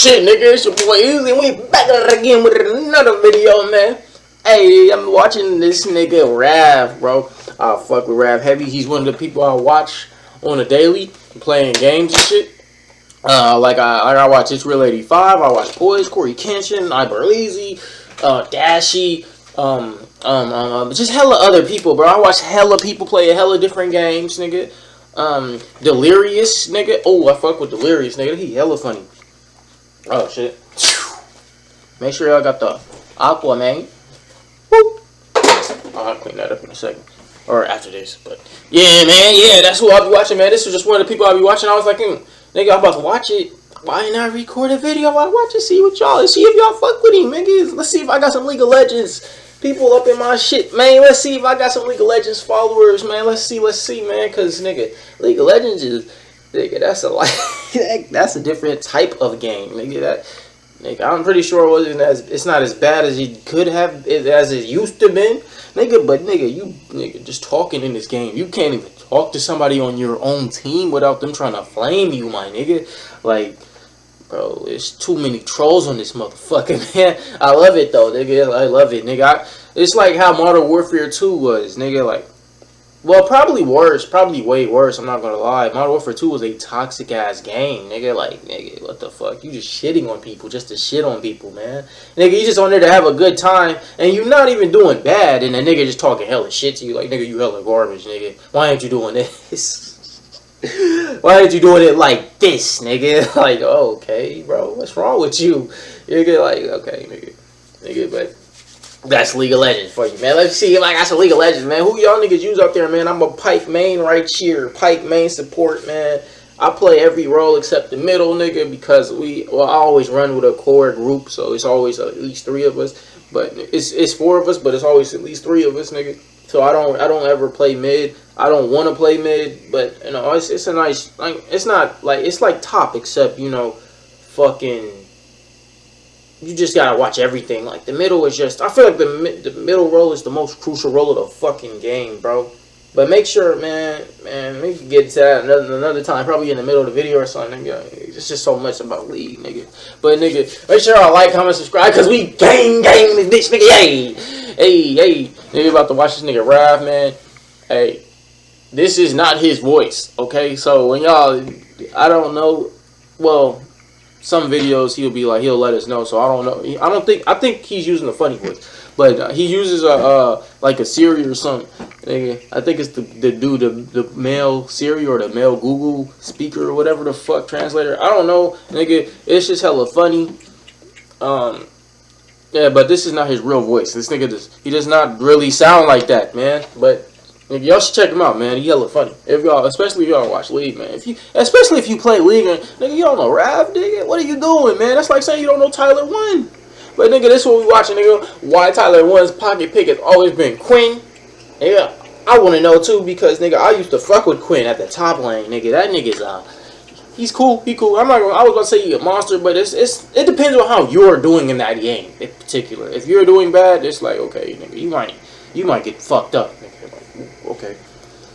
shit, nigga? It's your boy Uzi, and we back at it again with another video, man. Hey, I'm watching this nigga Rav, bro. I fuck with Rav heavy. He's one of the people I watch on a daily, playing games and shit. Like I watch It's Real 85. I watch Poise, Corey Kenshin, Iberleezy, Dashy, just hella other people, bro. I watch hella people play hella different games, nigga. Delirious, nigga. Oh, I fuck with Delirious, nigga. He hella funny. Oh shit. Make sure y'all got the Aqua, man. Woo. I'll clean that up in a second. Or after this, but yeah, man, yeah, that's who I'll be watching, man. This was just one of the people I'll be watching. I was like, nigga, I'm about to watch it. Why didn't I record a video? I watch it, see what y'all, see if y'all fuck with him, nigga. Let's see if I got some League of Legends people up in my shit, man. Let's see if I got some League of Legends followers, man. Let's see, man. Cause nigga, League of Legends is, nigga, that's that's a different type of game, nigga. Nigga, I'm pretty sure it's not as bad as it could have, as it used to been, nigga. But nigga, you just talking in this game, you can't even talk to somebody on your own team without them trying to flame you, my nigga. Like, bro, there's too many trolls on this motherfucker, man. I love it though, nigga. I love it, nigga. It's like how Modern Warfare 2 was, nigga. Like, well, probably worse, probably way worse. I'm not gonna lie. Modern Warfare 2 was a toxic ass game, nigga. Like, nigga, what the fuck? You just shitting on people just to shit on people, man. Nigga, you just on there to have a good time, and you not even doing bad, and the nigga just talking hella shit to you. Like, nigga, you hella garbage, nigga. Why ain't you doing this? Why ain't you doing it like this, nigga? Like, oh, okay, bro, what's wrong with you? Nigga, like, okay, nigga, but that's League of Legends for you, man. Let's see if I got some League of Legends, man. Who y'all niggas use up there, man? I'm a Pike main right here. Pike main support, man. I play every role except the middle, nigga, because I always run with a core group, so it's always at least 3 of us. But it's 4 of us, but it's always at least 3 of us, nigga. So I don't ever play mid. I don't want to play mid, but you know, it's a nice, like, it's not like, it's like top, except, you know, fucking, you just gotta watch everything. Like, the middle is just, I feel like the middle role is the most crucial role of the fucking game, bro. But make sure, man, we can get to that another time, probably in the middle of the video or something, nigga. It's just so much about League, nigga. But, nigga, make sure y'all like, comment, subscribe, because we gang this bitch, nigga. Hey, nigga, about to watch this nigga Rav, man. Hey, this is not his voice, okay? So, when y'all, I don't know, well, some videos he'll be like, he'll let us know, so I don't know. I think he's using a funny voice. But he uses like a Siri or something. Nigga, I think it's the male Siri or the male Google speaker or whatever the fuck translator. I don't know, nigga. It's just hella funny. Yeah, but this is not his real voice. This nigga he does not really sound like that, man. But nigga, y'all should check him out, man. He hella funny. Especially if y'all watch League, man. Especially if you play League and nigga, you don't know Rav, nigga. What are you doing, man? That's like saying you don't know Tyler1's. But nigga, this is what we watching, nigga. Why Tyler1's pocket pick has always been Quinn. Nigga, I want to know too, because nigga, I used to fuck with Quinn at the top lane, nigga. That nigga's he's cool. He cool. I was gonna say he's a monster, but it depends on how you're doing in that game in particular. If you're doing bad, it's like, okay, nigga, you might get fucked up, nigga. Like, okay.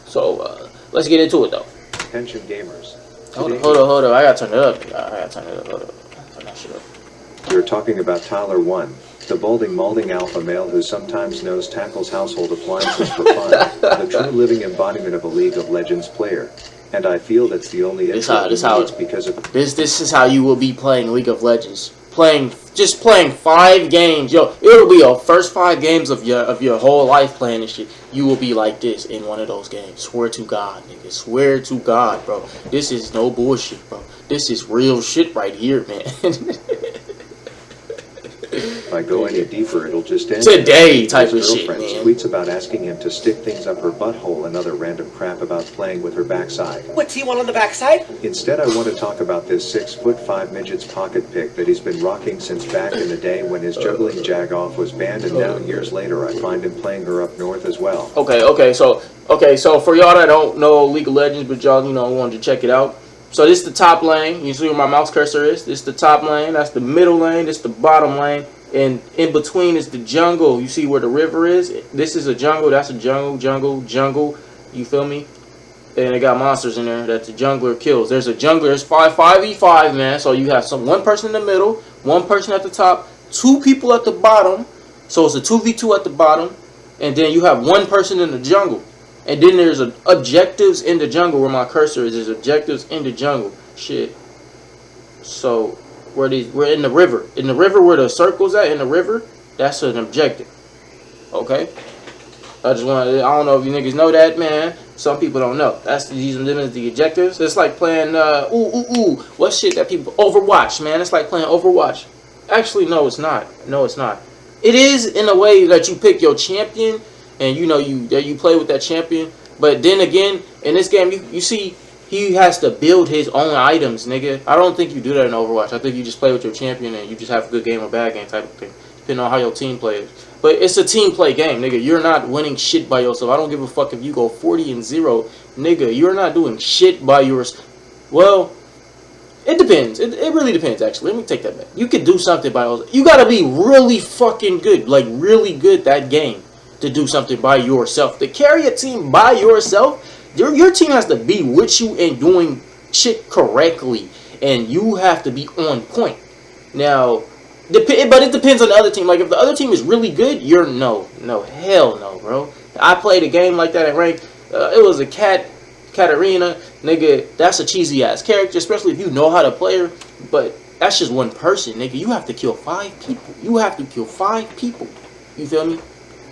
So let's get into it though. Attention gamers. Hold up. I gotta turn it up. Hold up. Turn that shit up. You're talking about Tyler1, the balding malding alpha male who sometimes knows tackles household appliances for fun, the true living embodiment of a League of Legends player. And I feel that's the only this is how you will be playing League of Legends. Just playing 5 games, yo. It'll be your first 5 games of your whole life playing this shit. You will be like this in one of those games. Swear to God, nigga. Swear to God, bro. This is no bullshit, bro. This is real shit right here, man. If I go any deeper, it'll just end. Today type of shit, man. Tweets about asking him to stick things up her butthole and other random crap about playing with her backside. What's he want on the backside? Instead, I want to talk about this 6'5" midget's pocket pick that he's been rocking since back in the day when his juggling jag-off was banned, and now years later I find him playing her up north as well. Okay, so for y'all that don't know League of Legends, but y'all, wanted to check it out. So this is the top lane. You see where my mouse cursor is? This is the top lane. That's the middle lane. This is the bottom lane. And in between is the jungle. You see where the river is? This is a jungle. That's a jungle. You feel me? And they got monsters in there that the jungler kills. There's a jungler. There's 5v5, man. So you have one person in the middle, one person at the top, 2 people at the bottom. So it's a 2v2 at the bottom, and then you have one person in the jungle. And then there's objectives in the jungle where my cursor is. There's objectives in the jungle. Shit. So we're in the river. In the river where the circle's at, in the river, that's an objective. Okay? I don't know if you niggas know that, man. Some people don't know. These are the objectives. It's like playing what shit that people Overwatch, man. It's like playing Overwatch. Actually, no, it's not. No, it's not. It is in a way that you pick your champion and you play with that champion. But then again, in this game, you see he has to build his own items, nigga. I don't think you do that in Overwatch. I think you just play with your champion and you just have a good game or bad game type of thing, depending on how your team plays. But it's a team play game, nigga. You're not winning shit by yourself. I don't give a fuck if you go 40-0, nigga. You're not doing shit by yours. Well, it depends. It really depends, actually. Let me take that back. You could do something by yourself. You gotta be really fucking good, like really good that game to do something by yourself. To carry a team by yourself, your team has to be with you and doing shit correctly, and you have to be on point. Now, but it depends on the other team. Like, if the other team is really good, hell no, bro. I played a game like that at ranked. It was a Katarina, nigga. That's a cheesy ass character, especially if you know how to play her. But that's just one person, nigga. You have to kill 5 people. You have to kill 5 people. You feel me?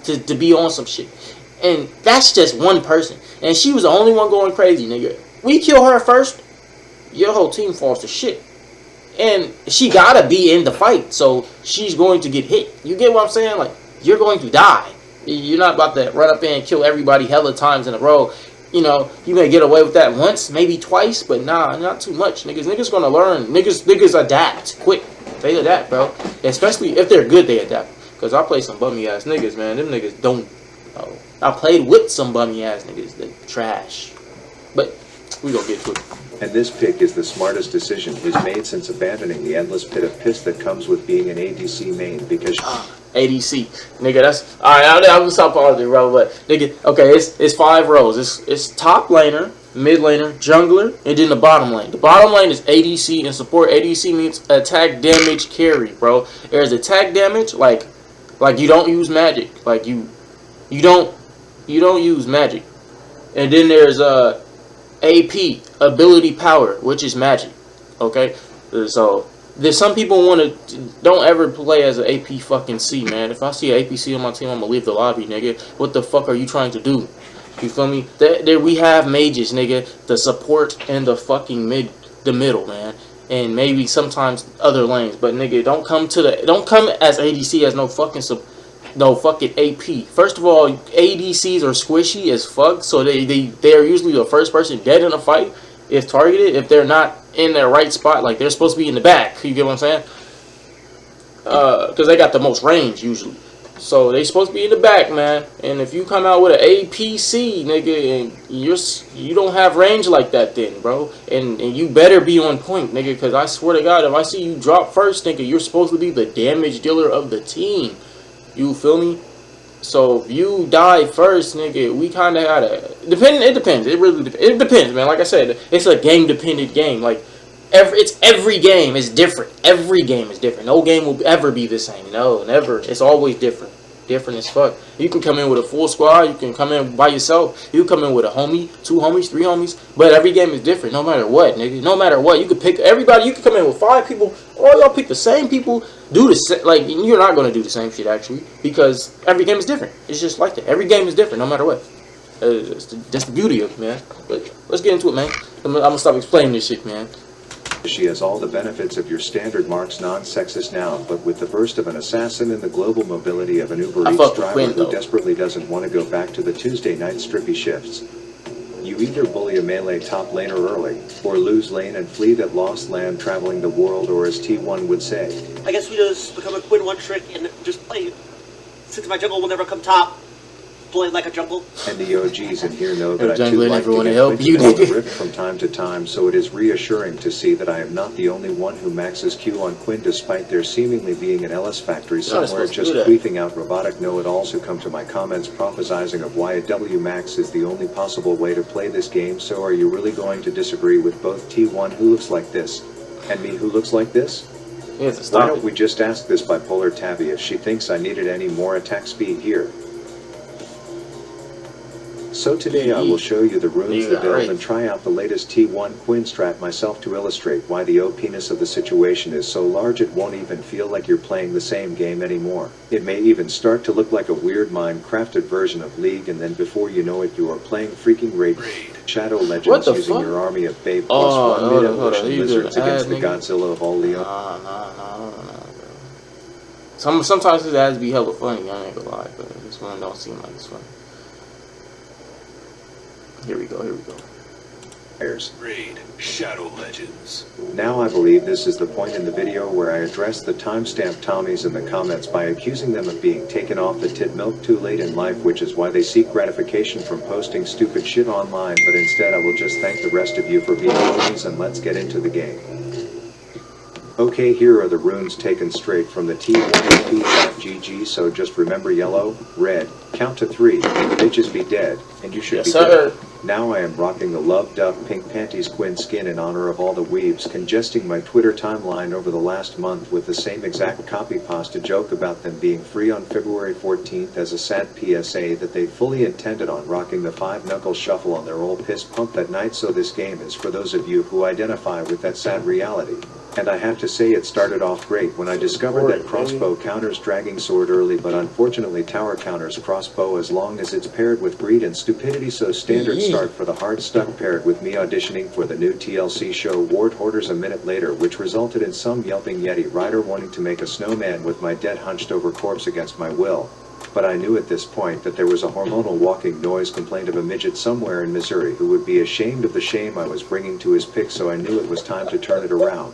To be on some shit. And that's just one person. And she was the only one going crazy, nigga. We kill her first, your whole team falls to shit. And she gotta be in the fight, so she's going to get hit. You get what I'm saying? Like, you're going to die. You're not about to run up in and kill everybody hella times in a row. You know, you may get away with that once, maybe twice, but nah, not too much, niggas. Niggas gonna learn. Niggas adapt quick. They adapt, bro. Especially if they're good, they adapt. Cause I play some bummy ass niggas, man. Them niggas don't. I played with some bummy ass niggas. They trash. But we gonna get to it. And this pick is the smartest decision he's made since abandoning the endless pit of piss that comes with being an ADC main, because ADC, nigga, that's alright. I'm gonna stop pausing, bro. But nigga, okay, it's 5 rows. It's top laner, mid laner, jungler, and then the bottom lane. The bottom lane is ADC and support. ADC means attack damage carry, bro. There's attack damage, like you don't use magic, like you don't use magic, and then there's AP, ability power, which is magic. Okay, so there's some people don't ever play as an AP fucking C, man. If I see an APC on my team, I'm gonna leave the lobby, nigga. What the fuck are you trying to do? You feel me? There we have mages, nigga, the support and the fucking middle, man, and maybe sometimes other lanes. But nigga, don't come as ADC as no fucking AP. First of all, ADCs are squishy as fuck, so they are usually the first person dead in a fight if targeted, if they're not in their right spot. Like, they're supposed to be in the back. You get what I'm saying? Because they got the most range usually. So they supposed to be in the back, man. And if you come out with an APC, nigga, and you don't have range like that, then, bro, and you better be on point, nigga. Because I swear to God, if I see you drop first, nigga, you're supposed to be the damage dealer of the team. You feel me? So if you die first, nigga, we kind of gotta it depends. It really depends, man. Like I said, it's a game dependent game. Like every game is different. Every game is different. No game will ever be the same. No, never. It's always different. Different as fuck. You can come in with a full squad. You can come in by yourself. You can come in with a homie, 2 homies, 3 homies. But every game is different, no matter what, nigga. No matter what, you can pick everybody. You can come in with 5 people, or y'all pick the same people. Do the same. Like, you're not gonna do the same shit actually, because every game is different. It's just like that. Every game is different, no matter what. That's the beauty of it, man. But let's get into it, man. I'm gonna stop explaining this shit, man. She has all the benefits of your standard Mark's non-sexist noun, but with the burst of an assassin and the global mobility of an Uber Eats driver Quinn, who desperately doesn't want to go back to the Tuesday night strippy shifts. You either bully a melee top laner early, or lose lane and flee that lost land traveling the world, or as T1 would say, I guess we just become a Quinn one trick and just play. Since my jungle will never come top, boy like a jungle. And the OGs in here know that I too jungler like never wanna to get help witches you, on the nigga. rift from time to time, so it is reassuring to see that I am not the only one who maxes Q on Quinn despite there seemingly being an LS factory somewhere supposed to just do that. queefing out robotic know-it-alls who come to my comments prophesizing of why a W max is the only possible way to play this game. So are you really going to disagree with both T1 who looks like this and me who looks like this? You have to Why stop don't it. we just ask this bipolar Tabby if she thinks I needed any more attack speed here? So today I will show you the runes, the build, and try out the latest T1 Quinn strat myself to illustrate why the OP-ness of the situation is so large it won't even feel like you're playing the same game anymore. It may even start to look like a weird Minecrafted version of League, and then before you know it you are playing freaking Raid Shadow Legends using your army of Babe plus one mid-evolution lizards against the Godzilla of all Leo. Sometimes his ads be hella funny, I ain't gonna lie, but this one don't seem like it's funny. Here we go. Raid Shadow Legends. Now I believe this is the point in the video where I address the timestamp Tommies in the comments by accusing them of being taken off the tit milk too late in life, which is why they seek gratification from posting stupid shit online, but instead I will just thank the rest of you for being homies and let's get into the game. Okay, here are the runes taken straight from the T1AP.GG, so just remember yellow, red, count to 3, bitches be dead, and you should be good. Now I am rocking the Love Duff Pink Panties Quinn skin in honor of all the weebs congesting my Twitter timeline over the last month with the same exact copy pasta joke about them being free on February 14th as a sad PSA that they fully intended on rocking the 5-knuckle shuffle on their old piss pump that night, so this game is for those of you who identify with that sad reality. And I have to say it started off great when I discovered that crossbow counters dragging sword early, but unfortunately tower counters crossbow as long as it's paired with greed and stupidity, so standard start for the hard stuck paired with me auditioning for the new TLC show Ward Hoarders a minute later, which resulted in some yelping Yeti rider wanting to make a snowman with my dead hunched over corpse against my will. But I knew at this point that there was a hormonal walking noise complaint of a midget somewhere in Missouri who would be ashamed of the shame I was bringing to his pick, so I knew it was time to turn it around.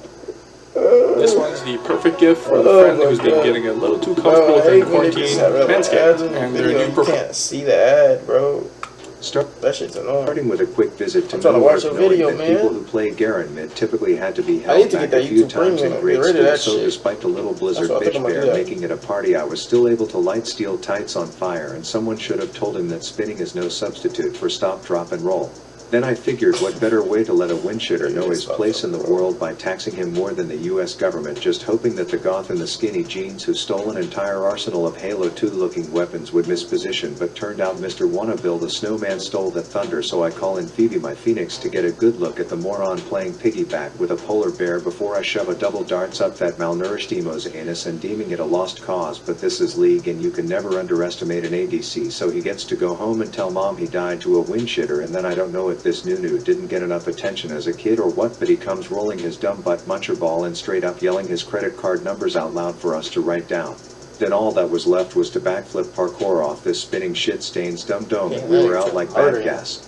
This one's the perfect gift for the friend who's been getting a little too comfortable with their quarantine landscape, and their new You can't see the ad, bro. That shit's annoying. Starting with a quick visit to I'm trying to watch a knowing video, that man. people who play Garen mid typically had to be I need held to back get that a few YouTube times in Premium. grade Get rid of school, that so shit. despite the little blizzard That's what I think bitch I'm gonna bear do that. making it a party, I was still able to light steel tights on fire, and someone should have told him that spinning is no substitute for stop, drop, and roll. Then I figured what better way to let a windshitter know his place in the world by taxing him more than the US government, just hoping that the goth in the skinny jeans who stole an entire arsenal of Halo 2 looking weapons would misposition, but turned out Mr. Wanna Build a Snowman stole the thunder, so I call in Phoebe my Phoenix to get a good look at the moron playing piggyback with a polar bear before I shove a double darts up that malnourished emo's anus and deeming it a lost cause. But this is League and you can never underestimate an ADC, so he gets to go home and tell mom he died to a windshitter, and then I don't know if this Nunu didn't get enough attention as a kid or what, but he comes rolling his dumb butt muncher ball and straight up yelling his credit card numbers out loud for us to write down. Then all that was left was to backflip parkour off this spinning shit stains dumb dome, and we were out like bad gas.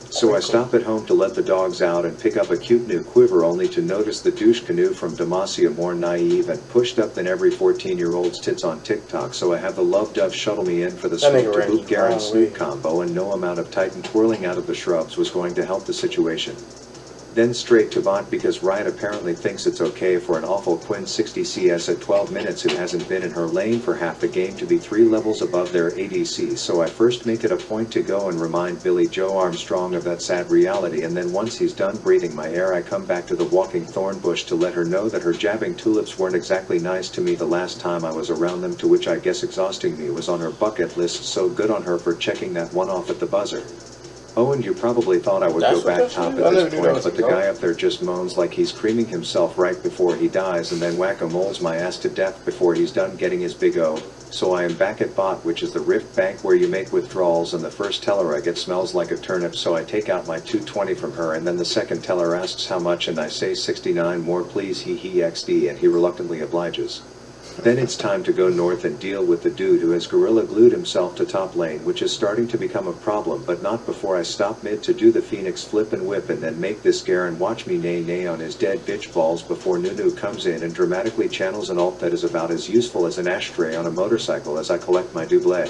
So I stop at home to let the dogs out and pick up a cute new quiver, only to notice the douche canoe from Demacia more naive and pushed up than every 14-year-old's tits on TikTok, so I have the Love Dove shuttle me in for the smoke to boot Garen's snoot combo, and no amount of Titan twirling out of the shrubs was going to help the situation. Then straight to bot because Riot apparently thinks it's okay for an awful Quinn 60 CS at 12 minutes who hasn't been in her lane for half the game to be 3 levels above their ADC, so I first make it a point to go and remind Billy Joe Armstrong of that sad reality, and then once he's done breathing my air I come back to the walking thorn bush to let her know that her jabbing tulips weren't exactly nice to me the last time I was around them, to which I guess exhausting me was on her bucket list, so good on her for checking that one off at the buzzer. Oh, and you probably thought I would go back top at this point, but the guy up there just moans like he's creaming himself right before he dies, and then whack-a-moles my ass to death before he's done getting his big O. So I am back at bot, which is the Rift Bank where you make withdrawals, and the first teller I get smells like a turnip, so I take out my 220 from her, and then the second teller asks how much, and I say 69 more please, he XD, and he reluctantly obliges. Then it's time to go north and deal with the dude who has gorilla glued himself to top lane, which is starting to become a problem, but not before I stop mid to do the Phoenix flip and whip and then make this Garen watch me nay on his dead bitch balls before Nunu comes in and dramatically channels an ult that is about as useful as an ashtray on a motorcycle as I collect my double.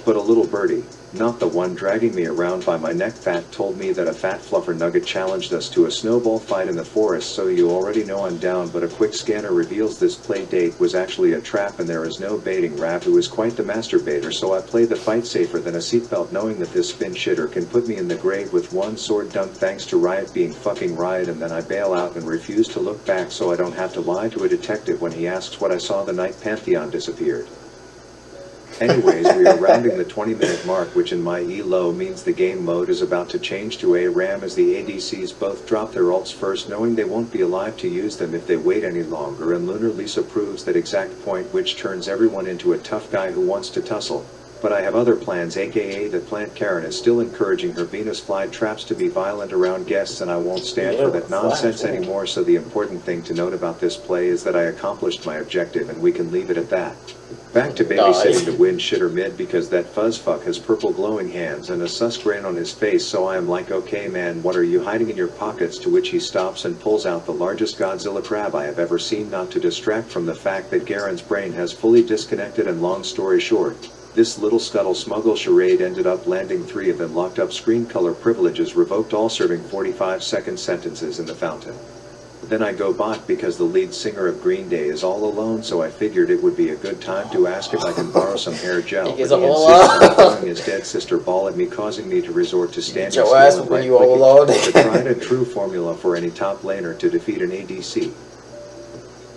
But a little birdie, not the one dragging me around by my neck fat, told me that a fat fluffer nugget challenged us to a snowball fight in the forest, so you already know I'm down. But a quick scanner reveals this play date was actually a trap and there is no baiting. Rav, who is quite the masturbator, so I play the fight safer than a seatbelt, knowing that this spin shitter can put me in the grave with one sword dunk thanks to Riot being fucking Riot, and then I bail out and refuse to look back so I don't have to lie to a detective when he asks what I saw the night Pantheon disappeared. Anyways, we are rounding the 20-minute mark, which in my ELO means the game mode is about to change to ARAM as the ADCs both drop their ults first, knowing they won't be alive to use them if they wait any longer, and Lunar Lisa proves that exact point, which turns everyone into a tough guy who wants to tussle. But I have other plans, aka that Plant Karen is still encouraging her Venus flytraps to be violent around guests, and I won't stand for that nonsense anymore. So the important thing to note about this play is that I accomplished my objective, and we can leave it at that. Back to babysitting the wind shitter mid, because that fuzzfuck has purple glowing hands and a sus grin on his face, so I am like, okay man, what are you hiding in your pockets? To which he stops and pulls out the largest Godzilla crab I have ever seen, not to distract from the fact that Garen's brain has fully disconnected, and long story short, this little scuttle smuggle charade ended up landing 3 of them locked up, screen color privileges revoked, all serving 45-second sentences in the fountain. Then I go bot because the lead singer of Green Day is all alone, so I figured it would be a good time to ask if I can borrow some hair gel, but he insists on throwing his dead sister ball at me, causing me to resort to standing still and right-clicking, the tried and true formula for any top laner to defeat an ADC.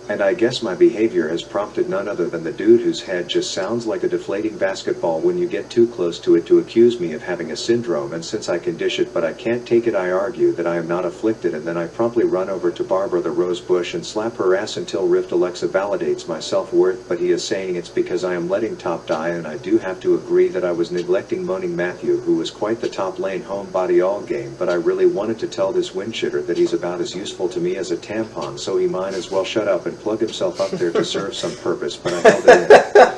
And I guess my behavior has prompted none other than the dude whose head just sounds like a deflating basketball when you get too close to it to accuse me of having a syndrome, and since I can dish it but I can't take it, I argue that I am not afflicted, and then I promptly run over to Barbara the Rose Bush and slap her ass until Rift Alexa validates my self-worth, but he is saying it's because I am letting top die, and I do have to agree that I was neglecting moaning Matthew, who was quite the top lane homebody all game, but I really wanted to tell this windshitter that he's about as useful to me as a tampon, so he might as well shut up and plug himself up there to serve some purpose, but I held it in.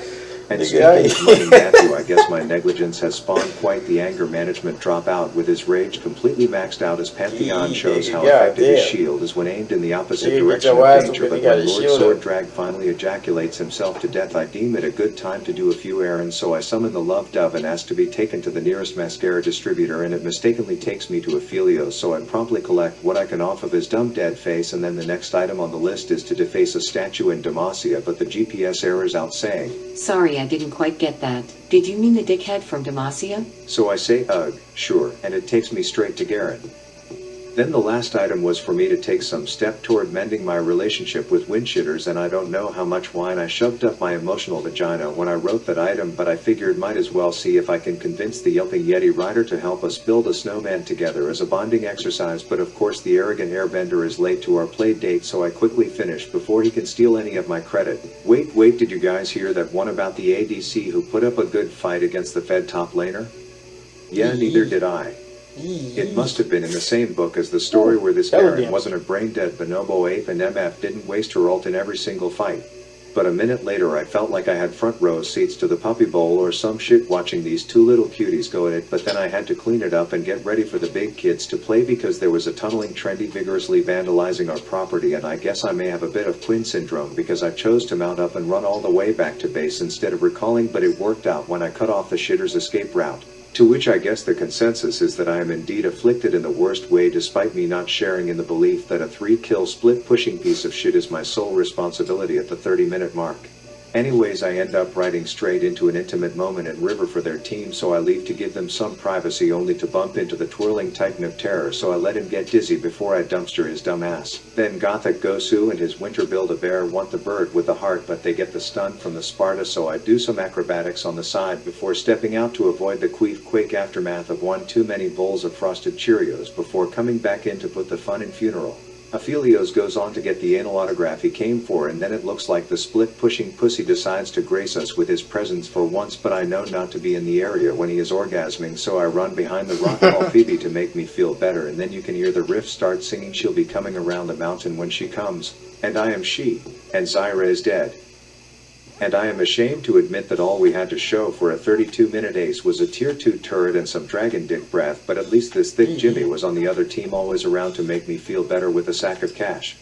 And speaking of moaning Matthew, I guess my negligence has spawned quite the anger management dropout, with his rage completely maxed out as Pantheon shows how effective his shield is when aimed in the opposite direction of danger. But when Lord Sword Drag finally ejaculates himself to death, I deem it a good time to do a few errands, so I summon the Love Dove and ask to be taken to the nearest mascara distributor, and it mistakenly takes me to Ophelio, so I promptly collect what I can off of his dumb dead face, and then the next item on the list is to deface a statue in Demacia, but the GPS errors out saying, "Sorry, I didn't quite get that. Did you mean the dickhead from Demacia?" So I say, ugh, sure, and it takes me straight to Garen. Then the last item was for me to take some step toward mending my relationship with windshitters, and I don't know how much wine I shoved up my emotional vagina when I wrote that item, but I figured might as well see if I can convince the yelping Yeti rider to help us build a snowman together as a bonding exercise. But of course the arrogant airbender is late to our play date, so I quickly finish before he can steal any of my credit. Wait, did you guys hear that one about the ADC who put up a good fight against the Fed top laner? Yeah, neither did I. It must have been in the same book as the story where this Garen wasn't a brain-dead bonobo ape and MF didn't waste her ult in every single fight. But a minute later I felt like I had front row seats to the Puppy Bowl or some shit watching these two little cuties go at it, but then I had to clean it up and get ready for the big kids to play because there was a tunneling trendy vigorously vandalizing our property, and I guess I may have a bit of Quinn syndrome because I chose to mount up and run all the way back to base instead of recalling, but it worked out when I cut off the shitter's escape route. To which I guess the consensus is that I am indeed afflicted in the worst way, despite me not sharing in the belief that a 3-kill split pushing piece of shit is my sole responsibility at the 30-minute mark. Anyways, I end up riding straight into an intimate moment in River for their team, so I leave to give them some privacy, only to bump into the twirling titan of terror, so I let him get dizzy before I dumpster his dumb ass. Then Gothic Gosu and his winter Build-A-Bear want the bird with the heart, but they get the stun from the Sparta, so I do some acrobatics on the side before stepping out to avoid the quake aftermath of one too many bowls of frosted Cheerios before coming back in to put the fun in funeral. Aphelios goes on to get the anal autograph he came for, and then it looks like the split-pushing pussy decides to grace us with his presence for once, but I know not to be in the area when he is orgasming, so I run behind the rock call Phoebe to make me feel better, and then you can hear the riff start singing "She'll be coming around the mountain when she comes," and I am she, and Zyra is dead. And I am ashamed to admit that all we had to show for a 32-minute ace was a tier 2 turret and some dragon dick breath, but at least this thick Jimmy was on the other team, always around to make me feel better with a sack of cash.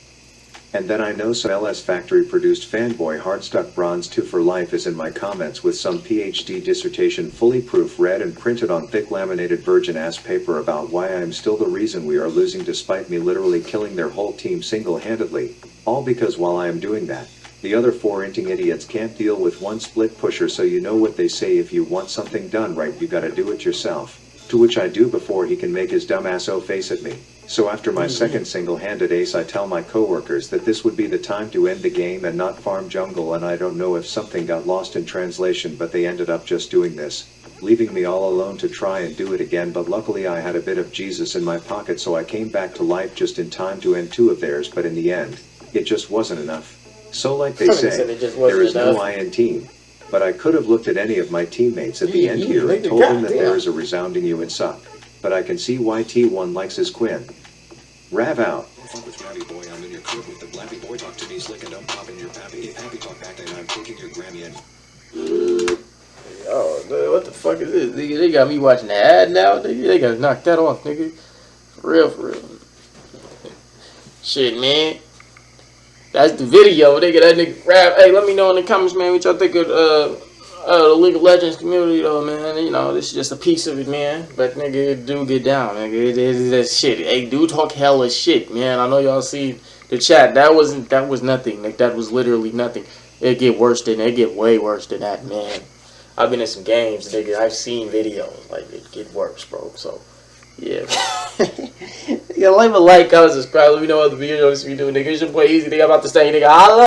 And then I know some LS factory produced fanboy hardstuck bronze 2 for life is in my comments with some PhD dissertation fully proof read and printed on thick laminated virgin ass paper about why I am still the reason we are losing despite me literally killing their whole team single-handedly. All because while I am doing that, the other 4 inting idiots can't deal with one split pusher, so you know what they say, if you want something done right you gotta do it yourself. To which I do before he can make his dumbass O face at me. So after my second single-handed ace I tell my coworkers that this would be the time to end the game and not farm jungle, and I don't know if something got lost in translation but they ended up just doing this, leaving me all alone to try and do it again, but luckily I had a bit of Jesus in my pocket so I came back to life just in time to end 2 of theirs, but in the end, it just wasn't enough. So like they say, there is no I in team. But I could have looked at any of my teammates at the end here and told them that there is a resounding you and suck. But I can see why T1 likes his Quinn. Rav out. Fuck with Rabby boy, I'm in your crib with the blappy boy, talk to me slick and don't pop in your pappy. If happy talk back then I'm taking your Grammy in. Oh, dude, what the fuck is this? Nigga, they got me watching the ad now. They gotta knock that off, nigga. For real, for real. Shit, man. That's the video, nigga. That nigga rap. Hey, let me know in the comments, man, what y'all think of the League of Legends community, though, man. You know, this is just a piece of it, man. But nigga, it do get down, nigga. It is that shit. Hey, do talk hella shit, man. I know y'all see the chat. That was nothing. Like, that was literally nothing. It get way worse than that, man. I've been in some games, nigga. I've seen videos. Like, it get worse, bro. So, yeah. Yeah, leave a like, comment, subscribe. Let me know what the videos we do, nigga. It's your boy Easy, nigga. I'm about to say, nigga. Holla.